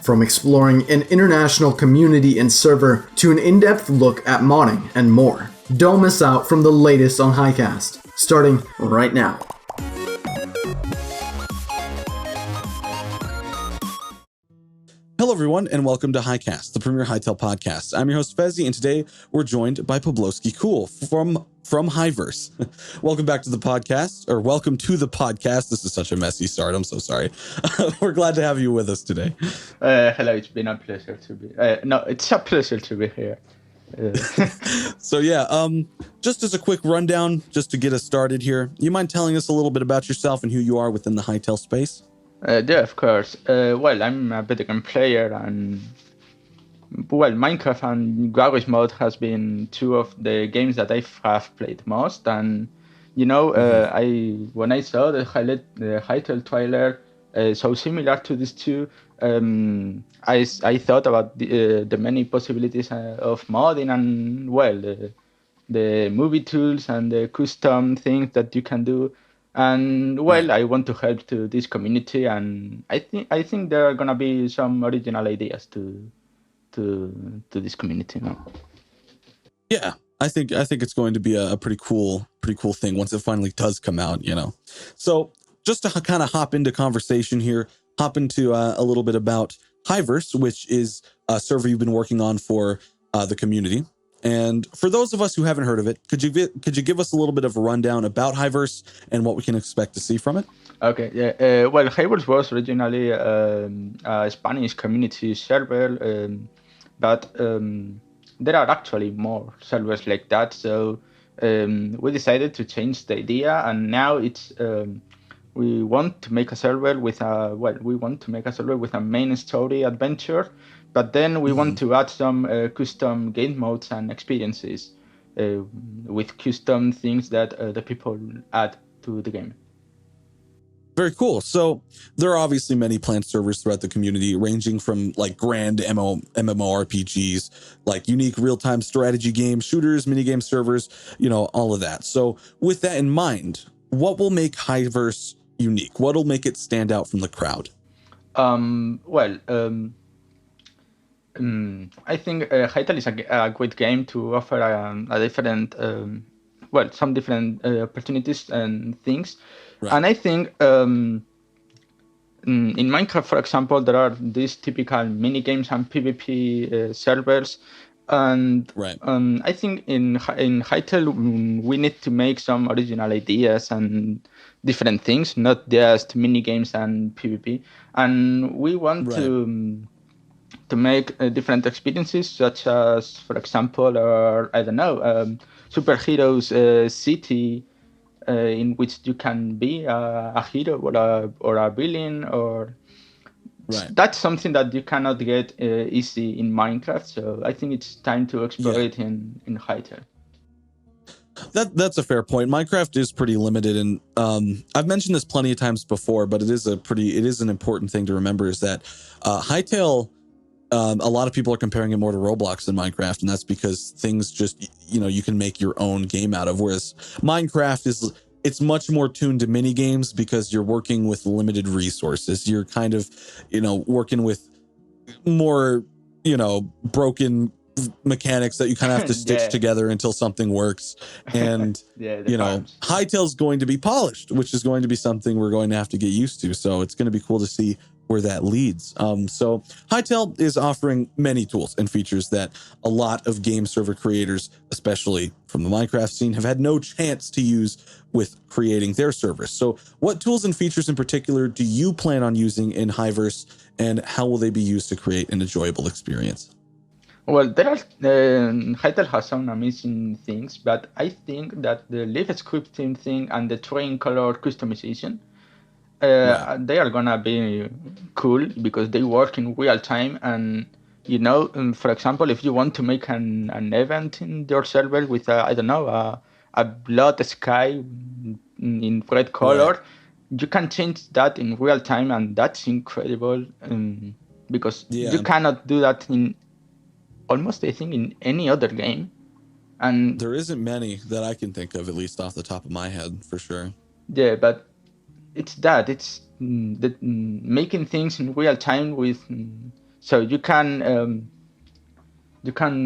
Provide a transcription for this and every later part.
From exploring an international community and server to an in-depth look at modding and more. Don't miss out from the latest on Hycast, starting right now. Hello everyone, and welcome to Hycast, the premier Hytale podcast. I'm your host Fezzi, and today we're joined by Pabloskicool from Hyverse. Welcome back to the podcast, or welcome to the podcast. This is such a messy start. I'm so sorry. We're glad to have you with us today. Hello, it's been a pleasure to be. It's a pleasure to be here. So yeah, just as a quick rundown, just to get us started here, you mind telling us a little bit about yourself and who you are within the Hytale space? Yeah, of course. Well, I'm a video game player, and Minecraft and Garage Mode has been two of the games that I have played most. And when I saw the Hytale trailer, so similar to these two, I thought about the many possibilities of modding and the movie tools and the custom things that you can do. And I want to help to this community, and I think there are gonna be some original ideas to this community now. Yeah, I think it's going to be a pretty cool thing once it finally does come out, you know. So just to kind of hop into conversation here, hop into a little bit about Hyverse, which is a server you've been working on for the community. And for those of us who haven't heard of it, could you give us a little bit of a rundown about Hyverse and what we can expect to see from it? Okay, yeah. Hyverse was originally a Spanish community server, but there are actually more servers like that. So we decided to change the idea, and now it's we want to make a server with a main story adventure. But then we want to add some custom game modes and experiences with custom things that the people add to the game. Very cool. So there are obviously many planned servers throughout the community, ranging from like grand MMORPGs, like unique real-time strategy games, shooters, minigame servers, all of that. So with that in mind, what will make Hyverse unique? What will make it stand out from the crowd? I think Hytale is a great game to offer some different opportunities and things. Right. And I think in Minecraft, for example, there are these typical mini games and PvP servers. And right. I think in Hytale, we need to make some original ideas and different things, not just mini games and PvP. And we want to make different experiences, such as, for example, superheroes city in which you can be a hero or a villain, or that's something that you cannot get easy in Minecraft. So I think it's time to explore it in Hytale. That's a fair point. Minecraft is pretty limited, and I've mentioned this plenty of times before, but it is an important thing to remember, is that Hytale, a lot of people are comparing it more to Roblox than Minecraft, and that's because things just, you can make your own game out of, whereas Minecraft it's much more tuned to mini games because you're working with limited resources. You're kind of, working with more, broken mechanics that you kind of have to stitch together until something works. And Hytale's going to be polished, which is going to be something we're going to have to get used to. So it's going to be cool to see where that leads. So Hytale is offering many tools and features that a lot of game server creators, especially from the Minecraft scene, have had no chance to use with creating their servers. So what tools and features in particular do you plan on using in Hyverse, and how will they be used to create an enjoyable experience? Well, Hytale has some amazing things, but I think that the live scripting thing and the terrain color customization, they are gonna be cool because they work in real time. And for example, if you want to make an event in your server with a blood sky in red color, you can change that in real time, and that's incredible. Because you cannot do that in almost, I think, in any other game. And there isn't many that I can think of, at least off the top of my head, for sure. Yeah, but it's making things in real time with So you can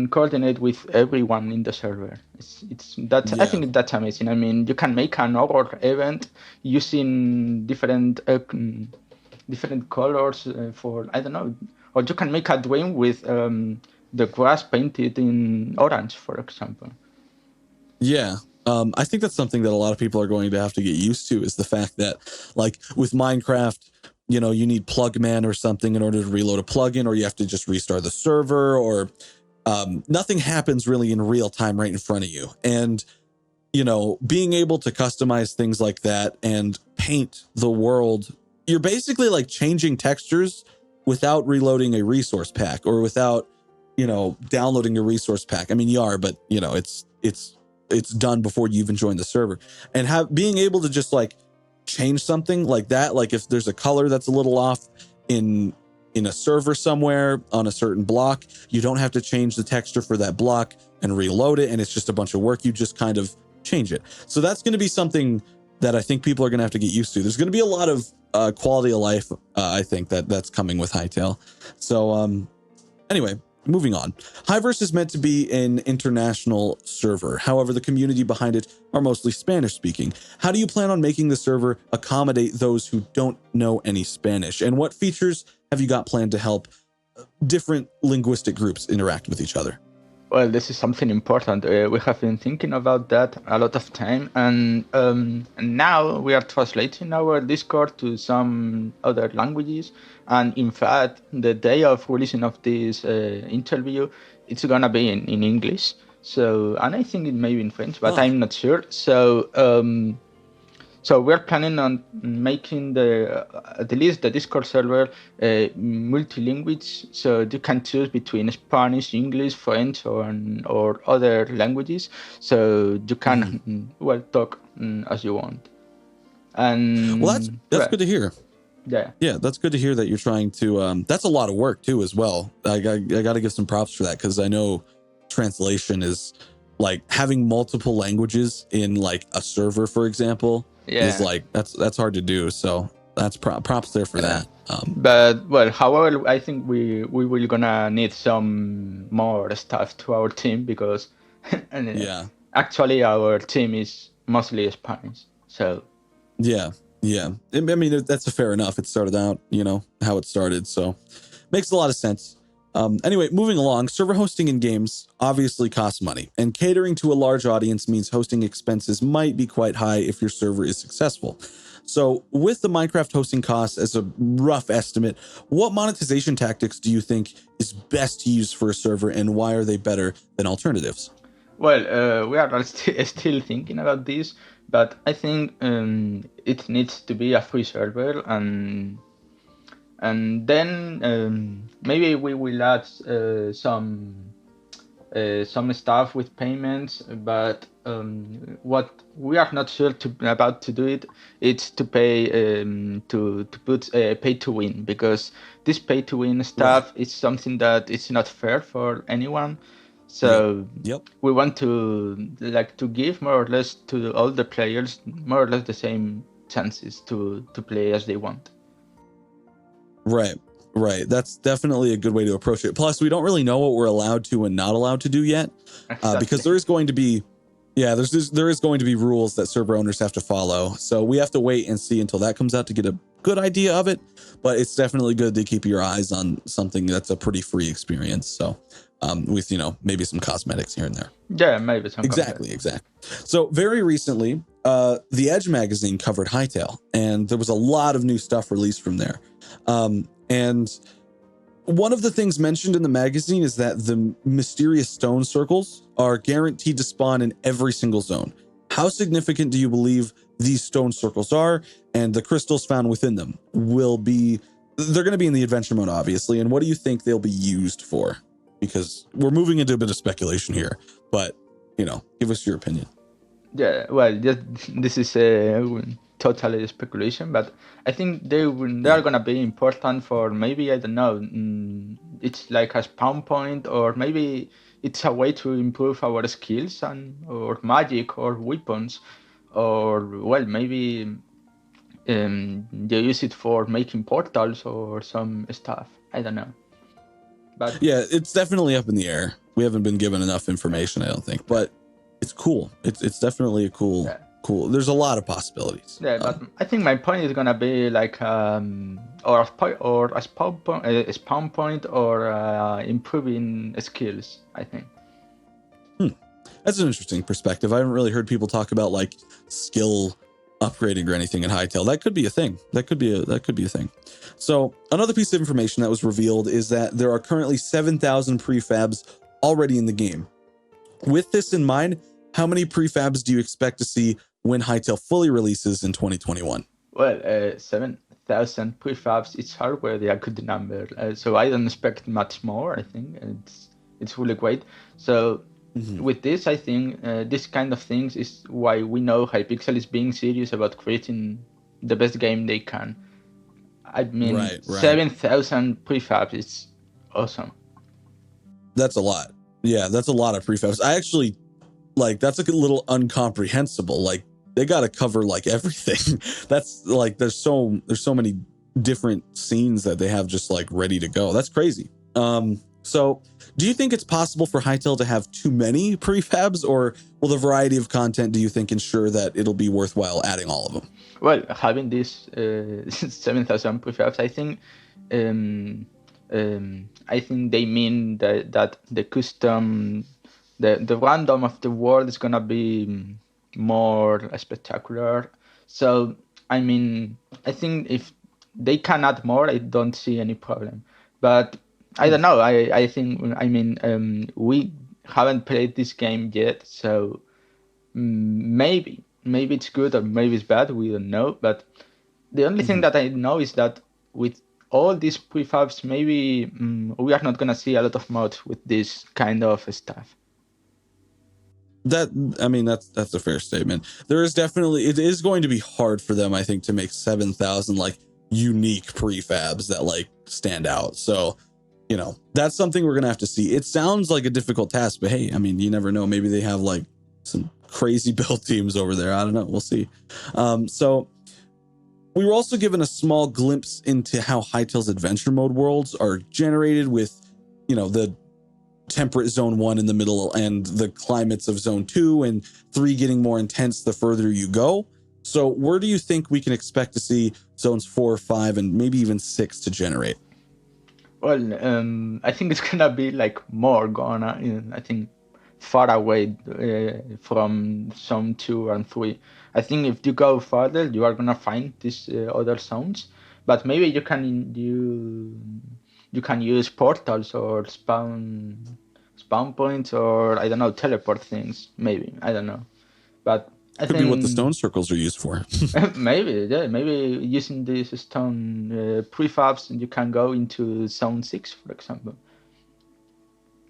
coordinate with everyone in the server. I think that's amazing. I mean, you can make an horror event using different colors for, I don't know, or you can make a dream with the grass painted in orange, for example. Yeah. I think that's something that a lot of people are going to have to get used to, is the fact that, like with Minecraft, you know, you need plugman or something in order to reload a plugin, or you have to just restart the server, or nothing happens really in real time right in front of you. And, you know, being able to customize things like that and paint the world, you're basically like changing textures without reloading a resource pack, or without, you know, downloading a resource pack. I mean, you are, but you know, it's done before you even join the server. And being able to just like change something like that, like if there's a color that's a little off in a server somewhere on a certain block, you don't have to change the texture for that block and reload it, and it's just a bunch of work. You just kind of change it. So that's going to be something that I think people are going to have to get used to. There's going to be a lot of quality of life, I think, that's coming with Hytale. So anyway, moving on. Hyverse is meant to be an international server. However, the community behind it are mostly Spanish speaking. How do you plan on making the server accommodate those who don't know any Spanish? And what features have you got planned to help different linguistic groups interact with each other? Well, this is something important. We have been thinking about that a lot of time, and now we are translating our Discord to some other languages. And in fact, the day of releasing of this interview, it's gonna be in English. So, and I think it may be in French, but I'm not sure. So we're planning on making at least the Discord server multilingual, so you can choose between Spanish, English, French, or other languages. So you can talk as you want. And well, that's good to hear. Yeah, that's good to hear that you're trying to. That's a lot of work too, as well. I got to give some props for that, because I know translation is like having multiple languages in like a server, for example. Is like that's hard to do. So that's props there for that. But well, however, I think we will gonna need some more stuff to our team, because actually our team is mostly Spanish. So yeah. I mean, that's fair enough. It started out, you know, how it started, so makes a lot of sense. Anyway, moving along, server hosting in games obviously costs money, and catering to a large audience means hosting expenses might be quite high if your server is successful. So with the Minecraft hosting costs as a rough estimate, what monetization tactics do you think is best to use for a server, and why are they better than alternatives? Well, we are still thinking about this, but I think it needs to be a free server, and then maybe we will add some stuff with payments. But what we are not sure about to do it's to pay to put pay to win, because this pay to win stuff is something that is not fair for anyone. So we want to give more or less to all the players more or less the same chances to play as they want. Right. That's definitely a good way to approach it. Plus, we don't really know what we're allowed to and not allowed to do yet, because there is going to be, there is going to be rules that server owners have to follow. So we have to wait and see until that comes out to get a good idea of it. But it's definitely good to keep your eyes on something that's a pretty free experience. So with, you know, maybe some cosmetics here and there. Yeah, maybe some. Exactly. So very recently, the Edge magazine covered Hytale, and there was a lot of new stuff released from there. And one of the things mentioned in the magazine is that the mysterious stone circles are guaranteed to spawn in every single zone. How significant do you believe these stone circles are, and the crystals found within them they're going to be in the adventure mode, obviously. And what do you think they'll be used for? Because we're moving into a bit of speculation here, but, you know, give us your opinion. Yeah, well, this is totally speculation, but I think they are gonna be important for, maybe, I don't know, it's like a spawn point, or maybe it's a way to improve our skills or magic or weapons, or well, maybe they use it for making portals or some stuff. I don't know. But Yeah, it's definitely up in the air. We haven't been given enough information, I don't think, but it's cool. It's definitely a cool. There's a lot of possibilities. Yeah, but I think my point is gonna be like or a spawn point or improving skills. I think. That's an interesting perspective. I haven't really heard people talk about like skill upgrading or anything in Hytale. That could be a thing. That could be a thing. So another piece of information that was revealed is that there are currently 7,000 prefabs already in the game. With this in mind, how many prefabs do you expect to see when Hytale fully releases in 2021? Well, 7,000 prefabs. It's already a good number. So I don't expect much more. I think it's really great. So. With this, I think this kind of things is why we know Hypixel is being serious about creating the best game they can. I mean, right. 7,000 prefabs is awesome. That's a lot. Yeah, that's a lot of prefabs. I actually that's a little incomprehensible. Like they got to cover like everything. That's like there's so many different scenes that they have just like ready to go. That's crazy. So do you think it's possible for Hytale to have too many prefabs, or will the variety of content, do you think, ensure that it'll be worthwhile adding all of them? Well, having this 7,000 prefabs, I think they mean that the custom, the random of the world is gonna be more spectacular. So I mean, I think if they can add more, I don't see any problem. But I don't know. I think we haven't played this game yet, so maybe it's good or maybe it's bad. We don't know. But the only thing that I know is that with all these prefabs, maybe we are not gonna see a lot of mods with this kind of stuff. That's a fair statement. There is definitely, it is going to be hard for them, I think, to make 7,000 like unique prefabs that like stand out. So. That's something we're going to have to see. It sounds like a difficult task, but hey, I mean, you never know. Maybe they have like some crazy build teams over there. I don't know. We'll see. So we were also given a small glimpse into how Hytale's adventure mode worlds are generated with, the temperate zone 1 in the middle and the climates of zone 2 and 3 getting more intense the further you go. So where do you think we can expect to see zones 4, 5, and maybe even 6 to generate? Well, I think it's gonna be like more I think far away from zone 2 and 3. I think if you go further, you are gonna find these other zones, but maybe you can use portals or spawn points or I don't know, teleport things. Maybe I don't know, but I think could be what the stone circles are used for. maybe using these stone prefabs, you can go into zone 6, for example.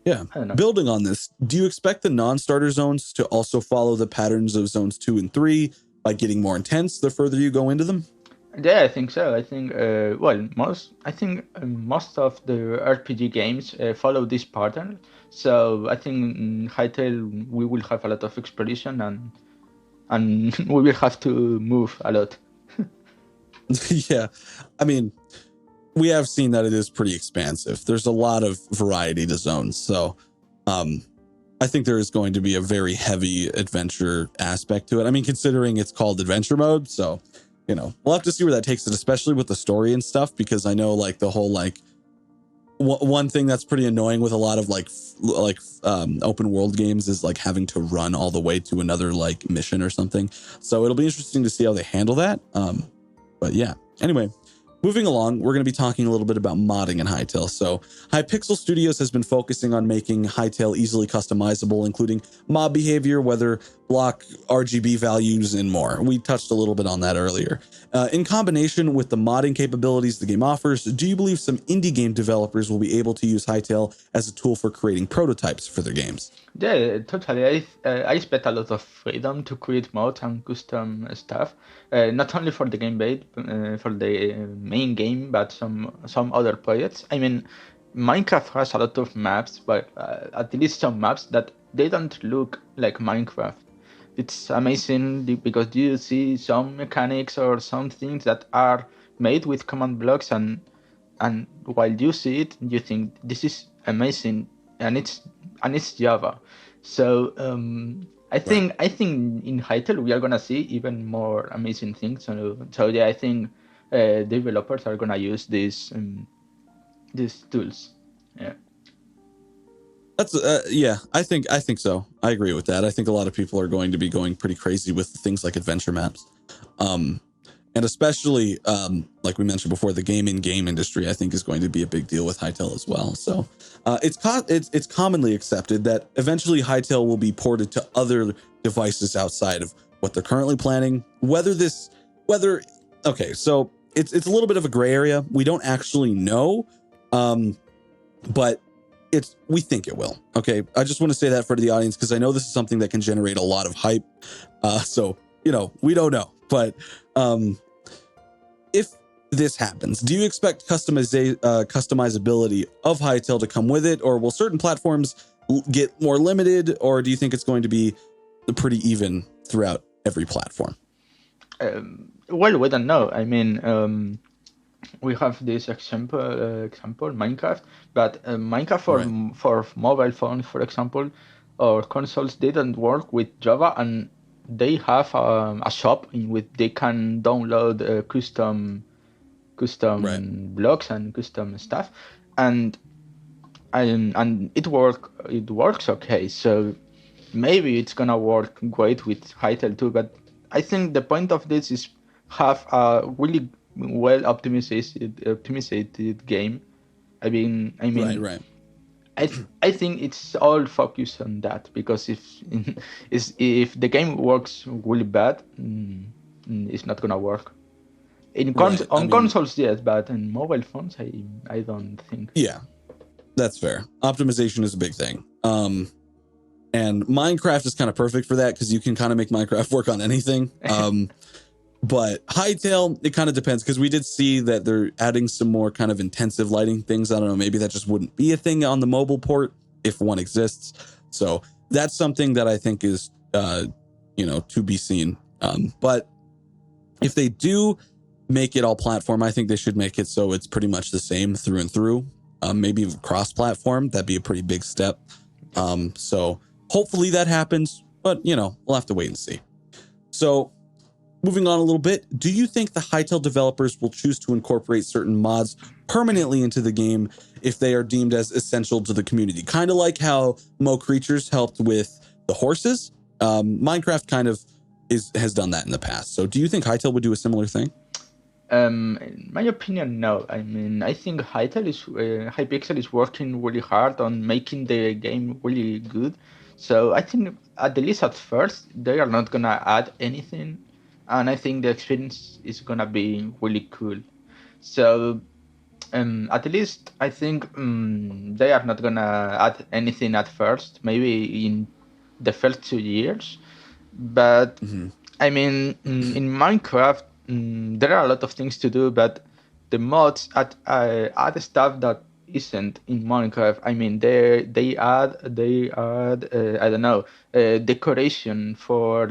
Yeah. Building on this, do you expect the non-starter zones to also follow the patterns of zones 2 and 3 by getting more intense the further you go into them? Yeah, I think so. I think most of the RPG games follow this pattern. So I think in Hytale we will have a lot of exploration and we will have to move a lot. Yeah, I mean, we have seen that it is pretty expansive. There's a lot of variety to zones, so I think there is going to be a very heavy adventure aspect to it. I mean, considering it's called adventure mode, so we'll have to see where that takes it, especially with the story and stuff, because I know like the whole like one thing that's pretty annoying with a lot of like open world games is like having to run all the way to another like mission or something. So it'll be interesting to see how they handle that. But yeah, anyway, moving along, we're going to be talking a little bit about modding in Hytale. So Hypixel Studios has been focusing on making Hytale easily customizable, including mob behavior, weather, block, RGB values, and more. We touched a little bit on that earlier. In combination with the modding capabilities the game offers, do you believe some indie game developers will be able to use Hytale as a tool for creating prototypes for their games? Yeah, totally. I expect a lot of freedom to create mods and custom stuff, not only for the game made, for the main game, but some other projects. I mean, Minecraft has a lot of maps, but at least some maps that they don't look like Minecraft. It's amazing because you see some mechanics or some things that are made with command blocks, and while you see it, you think this is amazing, and it's Java. So I think in Hytale we are gonna see even more amazing things. So yeah, I think developers are gonna use these tools. Yeah. That's I think so. I agree with that. I think a lot of people are going to be going pretty crazy with things like adventure maps. And especially like we mentioned before, the game industry I think is going to be a big deal with Hytale as well. So it's commonly accepted that eventually Hytale will be ported to other devices outside of what they're currently planning. Okay, so it's a little bit of a gray area. We don't actually know, but we think it will. Okay, I just want to say that for the audience because I know this is something that can generate a lot of hype. So we don't know, but if this happens, do you expect customizability of Hytale to come with it, or will certain platforms get more limited, or do you think it's going to be pretty even throughout every platform? Well, we don't know. I mean, we have this example Minecraft, but Minecraft for mobile phones, for example, or consoles didn't work with Java, and they have a shop in which they can download custom blocks and custom stuff, and it works okay. So maybe it's gonna work great with Hytale too. But I think the point of this is have a really well optimized game. I mean, Right. I think it's all focused on that, because if the game works really bad, it's not gonna work. Consoles, yes, but in mobile phones, I don't think. Yeah, that's fair. Optimization is a big thing. And Minecraft is kind of perfect for that because you can kind of make Minecraft work on anything. But Hytale, it kind of depends, because we did see that they're adding some more kind of intensive lighting things. I don't know, maybe that just wouldn't be a thing on the mobile port if one exists. So that's something that I think is, to be seen. But if they do make it all platform, I think they should make it so it's pretty much the same through and through. Maybe cross-platform, that'd be a pretty big step. So hopefully that happens, but we'll have to wait and see. So moving on a little bit, do you think the Hytale developers will choose to incorporate certain mods permanently into the game if they are deemed as essential to the community? Kind of like how Mo Creatures helped with the horses. Minecraft kind of has done that in the past. So do you think Hytale would do a similar thing? In my opinion, no. I mean, I think Hypixel is working really hard on making the game really good. So I think at the least at first they are not gonna add anything, and I think the experience is gonna be really cool. So at least I think they are not gonna add anything at first. Maybe in the first 2 years, but I mean, in Minecraft, there are a lot of things to do, but the mods add stuff that isn't in Minecraft. I mean, they add I don't know, decoration for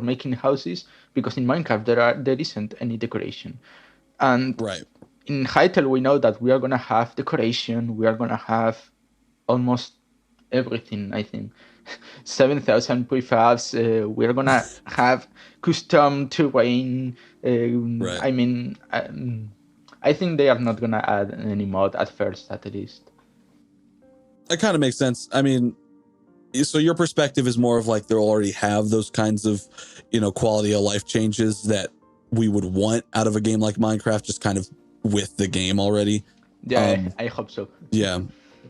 making houses, because in Minecraft there isn't any decoration, and in Hytale we know that we are gonna have decoration. We are gonna have almost everything, I think. 7,000 prefabs. We're gonna have custom terrain. I mean, I think they are not gonna add any mod at first, at least. That kind of makes sense. I mean, so your perspective is more of like they'll already have those kinds of, quality of life changes that we would want out of a game like Minecraft, just kind of with the game already. Yeah, I hope so. Yeah.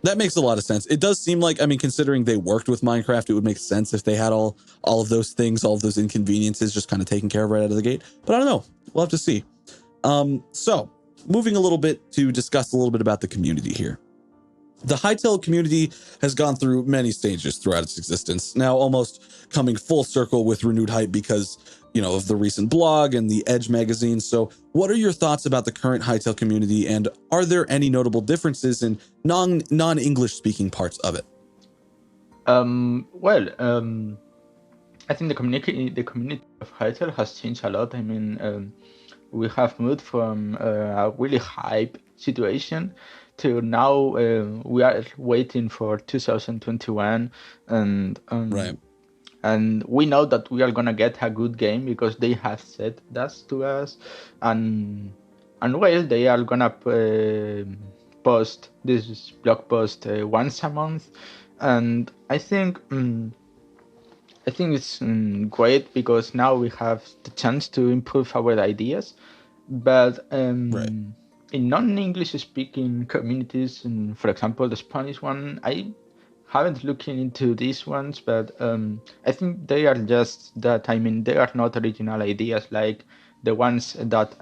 That makes a lot of sense. It does seem like, I mean, considering they worked with Minecraft, it would make sense if they had all of those things, all of those inconveniences just kind of taken care of right out of the gate. But I don't know. We'll have to see. So moving a little bit to discuss a little bit about the community here. The Hytale community has gone through many stages throughout its existence, now almost coming full circle with renewed hype because, of the recent blog and the Edge magazine. So what are your thoughts about the current Hytale community, and are there any notable differences in non-English speaking parts of it? I think the community of Hytale has changed a lot. I mean, we have moved from a really hype situation till now, we are waiting for 2021, and Right. and we know that we are gonna get a good game because they have said that to us, and well, they are gonna post this blog post once a month, and I think it's great because now we have the chance to improve our ideas, but Right. in non-English speaking communities, and for example the Spanish one, I haven't looked into these ones, but I think they are just that. I mean, they are not original ideas like the ones that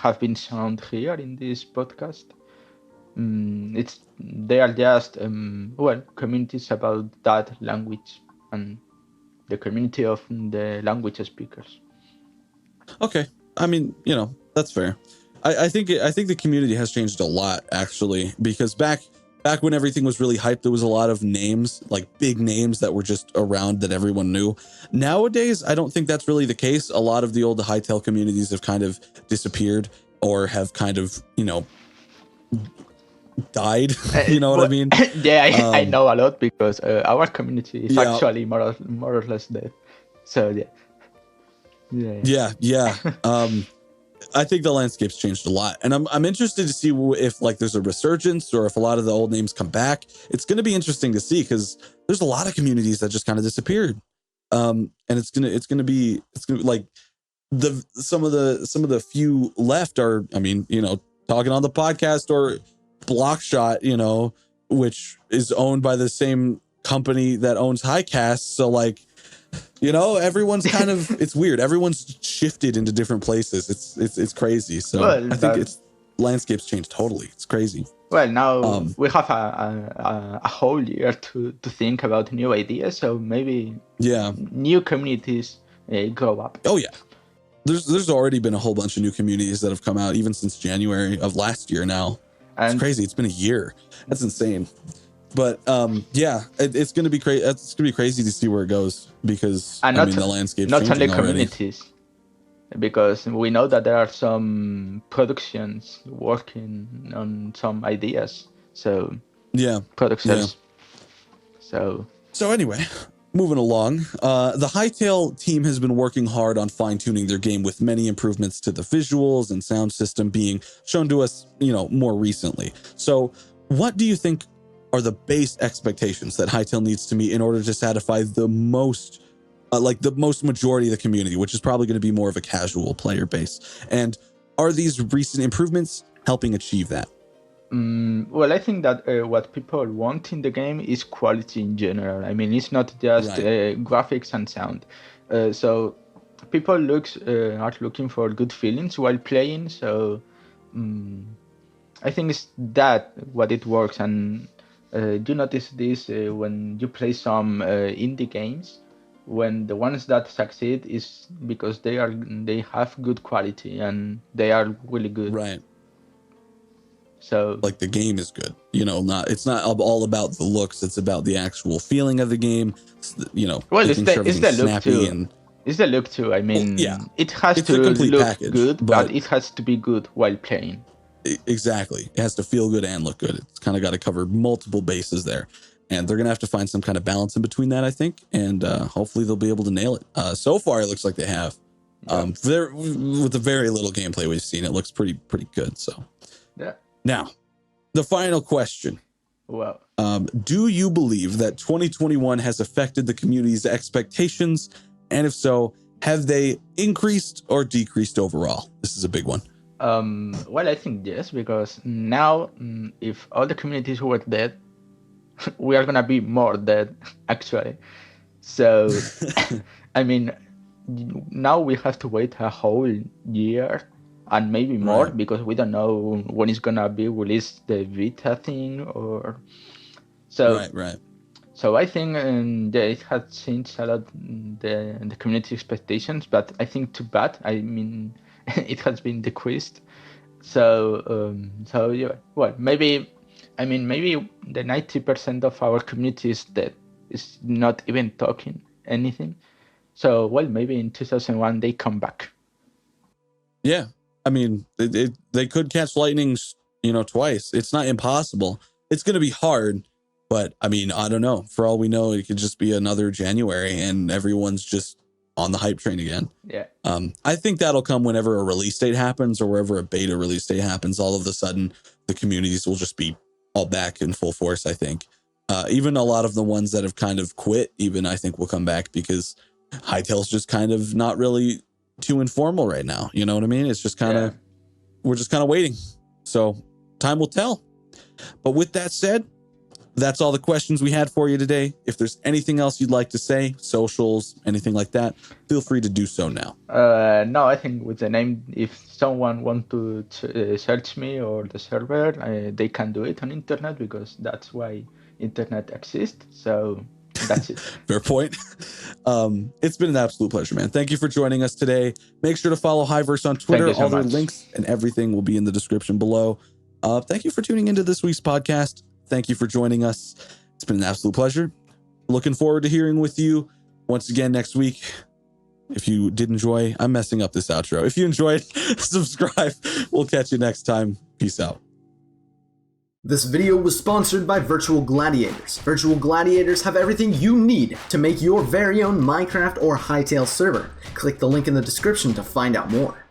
have been shown here in this podcast. They are just communities about that language and the community of the language speakers. Okay. I mean, that's fair. I think the community has changed a lot actually, because back when everything was really hyped, there was a lot of names, like big names that were just around that everyone knew. Nowadays, I don't think that's really the case. A lot of the old Hytale communities have kind of disappeared or have kind of, died. You know what I mean? Yeah, I know a lot because our community is actually more or less dead. So yeah. I think the landscape's changed a lot, and I'm interested to see if like there's a resurgence or if a lot of the old names come back. It's going to be interesting to see because there's a lot of communities that just kind of disappeared, and it's gonna be like some of the few left are, I mean, talking on the podcast, or Blockshot, which is owned by the same company that owns Hycast, so like. Everyone's kind of, it's weird. Everyone's shifted into different places. It's crazy. So I think landscape's changed totally. It's crazy. Well, now we have a whole year to think about new ideas. So maybe new communities grow up. Oh yeah. There's already been a whole bunch of new communities that have come out even since January of last year now. It's crazy. It's been a year. That's insane. But it's gonna be crazy. It's gonna be crazy to see where it goes because the landscape's not only already. communities, because we know that there are some productions working on some ideas. So productions. So anyway, moving along, the Hytale team has been working hard on fine-tuning their game with many improvements to the visuals and sound system being shown to us, more recently. So what do you think are the base expectations that Hytale needs to meet in order to satisfy the most majority of the community, which is probably going to be more of a casual player base? And are these recent improvements helping achieve that? Well, I think that what people want in the game is quality in general. I mean, it's not just graphics and sound. So people are looking for good feelings while playing. So I think it's that what it works. And you notice this when you play some indie games, when the ones that succeed is because they have good quality and they are really good. Right. So like the game is good, it's not all about the looks. It's about the actual feeling of the game. Well, it's the look too. It's the look too. I mean, it has to look package, good, but it has to be good while playing. Exactly. It has to feel good and look good. It's kind of got to cover multiple bases there. And they're going to have to find some kind of balance in between that, I think. And hopefully they'll be able to nail it. So far, it looks like they have. With the very little gameplay we've seen, it looks pretty good. So, Now, the final question. Well, do you believe that 2021 has affected the community's expectations? And if so, have they increased or decreased overall? This is a big one. Well, I think yes, because now if all the communities were dead, we are gonna be more dead, actually. So, I mean, now we have to wait a whole year and maybe more because we don't know when it's gonna be released, the beta thing, or so. Right. So I think it has changed a lot the community expectations, but I think too bad. I mean, it has been decreased. So yeah. Well, maybe the 90% of our community is dead. Is not even talking anything. So well, maybe in 2001 they come back. Yeah. I mean, they could catch lightning twice. It's not impossible. It's going to be hard, but I mean, I don't know. For all we know, it could just be another January and everyone's just on the hype train again. Yeah. I think that'll come whenever a release date happens or wherever a beta release date happens. All of a sudden, the communities will just be all back in full force, I think. Even a lot of the ones that have kind of quit, even I think will come back because Hytale's just kind of not really too informal right now. You know what I mean? It's just kind of, we're just kind of waiting. So time will tell. But with that said, that's all the questions we had for you today. If there's anything else you'd like to say, socials, anything like that, feel free to do so now. No, I think with the name, if someone want to search me or the server, they can do it on internet because that's why internet exists. So that's it. Fair point. It's been an absolute pleasure, man. Thank you for joining us today. Make sure to follow Hyverse on Twitter. So all their much. links and everything will be in the description below. Thank you for tuning into this week's podcast. Thank you for joining us. It's been an absolute pleasure. Looking forward to hearing with you once again next week. If you did enjoy, I'm messing up this outro. If you enjoyed, subscribe. We'll catch you next time. Peace out. This video was sponsored by Virtual Gladiators. Virtual Gladiators have everything you need to make your very own Minecraft or Hytale server. Click the link in the description to find out more.